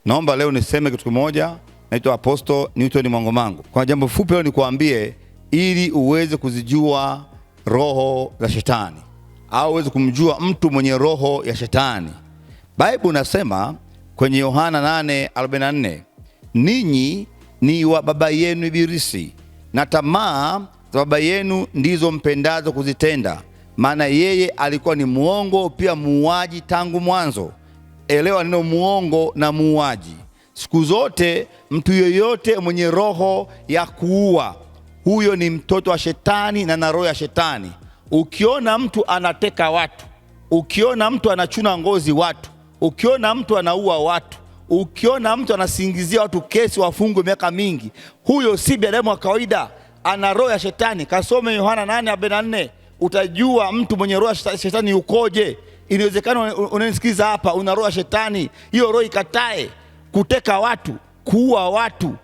Naomba leo niseme kitu kimoja. Naitwa Apostle Newton Mwangomango. Kwa jambo fupi leo nikuambie ili uweze kuzijua roho za shetani au uweze kumjua mtu mwenye roho ya shetani. Bible nasema kwenye Yohana 8:44, ninyi ni wa baba yenu Ibilisi, na tamaa za baba yenu ndizo mpendazo kuzitenda, maana yeye alikuwa ni muongo pia muuaji tangu mwanzo. Elewa neno muongo na muuaji. Siku zote mtu yoyote mwenye roho ya kuua, huyo ni mtoto wa shetani na roho ya shetani. Ukiona mtu anateka watu, ukiona mtu anachuna ngozi watu, ukiona mtu anaua watu, ukiona mtu anasingizia watu kesi wafungwe miaka mingi, huyo si binadamu wa kawaida, ana roho ya shetani. Kasome Yohana 8:44, utajua mtu mwenye roho ya shetani ukoje. Inawezekana unanisikiza hapa una roho ya shetani. Hiyo roho ikatae kuteka watu, kuua watu,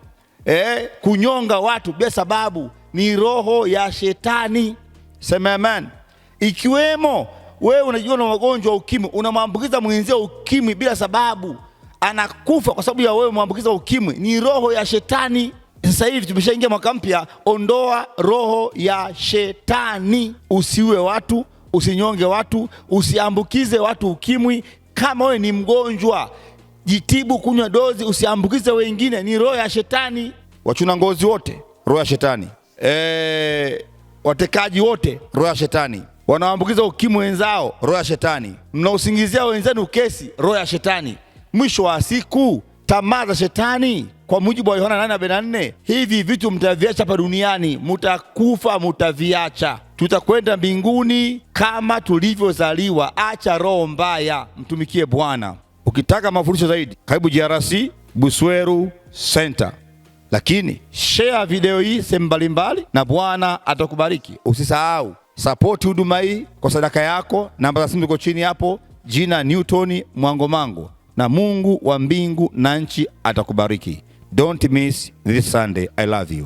kunyonga watu bila sababu. Ni roho ya shetani. Sema amen. Ikiwemo wewe unajua na magonjwa ukimwi, unamwambukiza mwenzio ukimwi bila sababu, anakufa kwa sababu ya wewe mwambukiza ukimwi, ni roho ya shetani. Sasa hivi tumeshaingia mwaka mpya, ondoa roho ya shetani. Usiue watu, usinyonge watu, usiambukize watu ukimwi. Kama wewe ni mgonjwa, jitibu, kunywa dozi, usiambukize wengine, ni roho ya shetani. Wachuna ngozi wote, roho ya shetani. Watekaji wote, roho ya shetani. Wanaambukiza ukimwi wenzao, roho ya shetani. Mnausingizia wenzenu kesi, roho ya shetani. Mwisho wa siku, tamaa za shetani. Kwa mujibu wa Yohana 8:44, hivi vitu mtaviacha hapa duniani, mutakufa, mutaviacha. Tutakwenda mbinguni kama tulivyozaliwa. Acha roho mbaya, mtumikie Bwana. Ukitaka mafundisho zaidi, karibu JRC Busweru Center. Lakini share video hii sehemu mbalimbali na Bwana atakubariki. Usisahau support huduma hii kwa sadaka yako. Namba za simu ziko chini hapo. Jina Newton Mwangomango, na Mungu wa mbingu na nchi atakubariki. Don't miss this Sunday. I love you.